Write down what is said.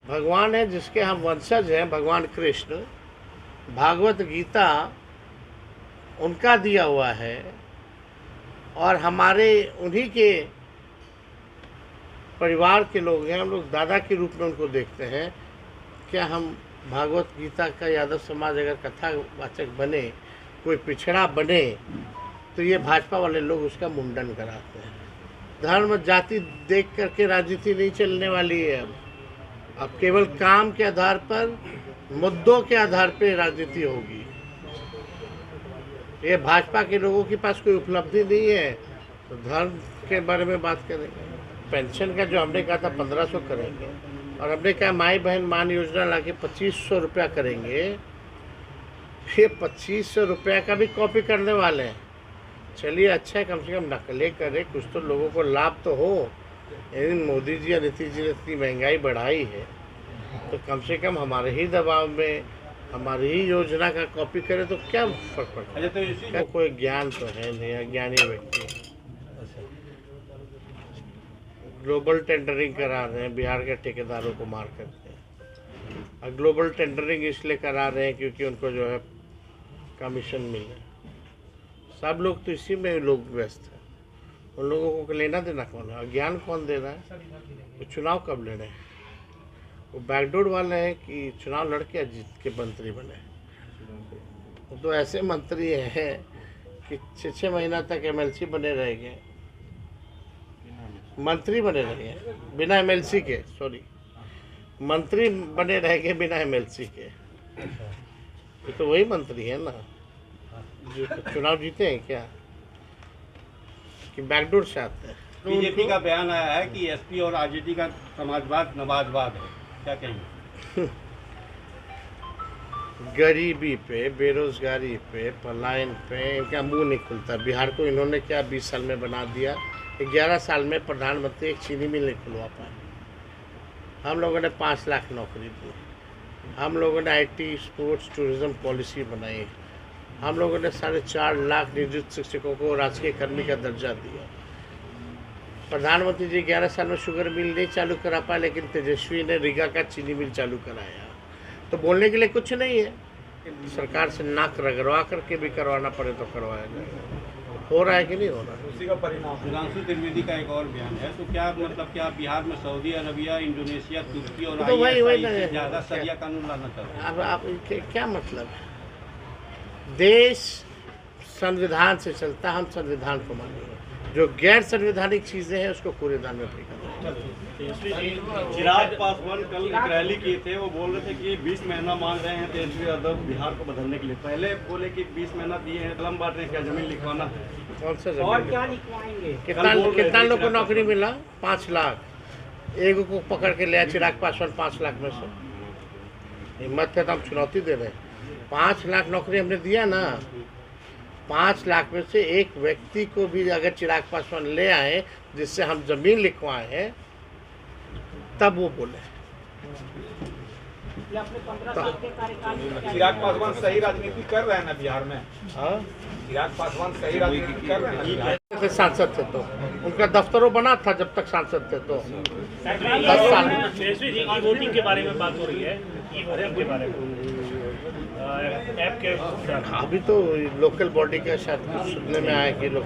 भगवान है जिसके हम वंशज हैं, भगवान कृष्ण। भागवत गीता उनका दिया हुआ है और हमारे उन्हीं के परिवार के लोग हैं। हम लोग दादा के रूप में उनको देखते हैं। क्या हम भागवत गीता का यादव समाज अगर कथावाचक बने, कोई पिछड़ा बने, तो ये भाजपा वाले लोग उसका मुंडन कराते हैं। धर्म जाति देख करके राजनीति नहीं चलने वाली है। अब केवल काम के आधार पर, मुद्दों के आधार पर राजनीति होगी। ये भाजपा के लोगों के पास कोई उपलब्धि नहीं है तो धर्म के बारे में बात करेंगे। पेंशन का जो हमने कहा था 1500 करेंगे, और हमने कहा माई बहन मान योजना ला के 2500 रुपया करेंगे। फिर 2500 रुपया का भी कॉपी करने वाले हैं। चलिए अच्छा है, कम से कम नकलें करें, कुछ तो लोगों को लाभ तो हो। लेकिन मोदी जी या नीतीश जी ने इतनी महंगाई बढ़ाई है तो कम से कम हमारे ही दबाव में हमारी ही योजना का कॉपी करें तो क्या फर्क पड़ता है। तो कोई ज्ञान तो है नहीं, अज्ञानी व्यक्ति। ग्लोबल टेंडरिंग करा रहे हैं बिहार के ठेकेदारों को मार करके। और ग्लोबल टेंडरिंग इसलिए करा रहे हैं क्योंकि उनको जो है कमीशन मिले। सब लोग तो इसी में लोग व्यस्त हैं। उन लोगों को लेना देना कौन है? अज्ञान कौन दे रहा है? वो चुनाव कब ले रहे हैं? वो बैकडोर वाले हैं कि चुनाव लड़के जीत के मंत्री बने। वो तो ऐसे मंत्री हैं कि 6-6 महीना तक एमएलसी बने रहेंगे, मंत्री बने रहेंगे बिना एमएलसी के। सॉरी, मंत्री बने रहेंगे बिना एमएलसी के। ये तो वही मंत्री है ना जो चुनाव जीते हैं क्या, कि बैकडोर से आते हैं। बीजेपी का बयान आया है कि एसपी और आरजेडी का समाजवाद नवाजवाद है, क्या कहेंगे? गरीबी पे, बेरोजगारी पे, पलायन पे इनका मुंह नहीं खुलता। बिहार को इन्होंने क्या 20 साल में बना दिया। 11 साल में प्रधानमंत्री एक चीनी मिल नहीं खुलवा पाए। हम लोगों ने 5 लाख नौकरी दी। हम लोगों ने आईटी, स्पोर्ट्स, टूरिज्म पॉलिसी बनाई। हम लोगों ने 4.5 लाख नियोजित शिक्षकों को राजकीय कर्मी का दर्जा दिया। प्रधानमंत्री जी 11 साल में शुगर मिल नहीं चालू करा पाए, लेकिन तेजस्वी ने रीगा का चीनी मिल चालू कराया। तो बोलने के लिए कुछ नहीं है। सरकार से नाक रगड़वा करके भी करवाना पड़े तो करवाया जाएगा। हो रहा है कि नहीं हो रहा है? उसी का परिणाम। सुधांशु त्रिवेदी का एक और बयान है, तो क्या मतलब क्या बिहार में सऊदी अरबिया, इंडोनेशिया, तुर्की और तो वही से ज़्यादा सरिया कानून लाना चाहते हैं? अब आप क्या मतलब है? देश संविधान से चलता, हम संविधान को मानेंगे। जो गैर संवैधानिक चीजें हैं उसको कूड़ेदान में फेंका। चिराग पासवान कल एक रैली किए थे, वो बोल रहे थे कि 20 महीना मांग रहे हैं तेजस्वी यादव बिहार को बदलने के लिए। पहले बोले कि 20 महीना दिए हैं, कलम बांट रहे हैं, क्या जमीन लिखवाना है? कौन सा जमीन? और क्या लिखवाएंगे? कितना लोग को नौकरी मिला? 5 लाख। एक को पकड़ के लिया चिराग पासवान 5 लाख में से। हिम्मत है तो हम चुनौती दे रहे हैं। 5 लाख नौकरी हमने दिया ना। 5 लाख में से एक व्यक्ति को भी अगर चिराग पासवान ले आए जिससे हम जमीन लिखवाए हैं, तब वो बोले। चिराग पासवान सही राजनीति कर रहे हैं ना बिहार में? हाँ, चिराग पासवान सही राजनीति कर रहे हैं। सांसद थे तो उनका दफ्तरों बना था जब तक सांसद थे तो 10 साल। तेजस्वी जी की वोटिंग के बारे में बात हो रही है, ई वोटिंग के बारे में ऐप के। अभी तो लोकल बॉडी का शायद सुनने में आया कि लोग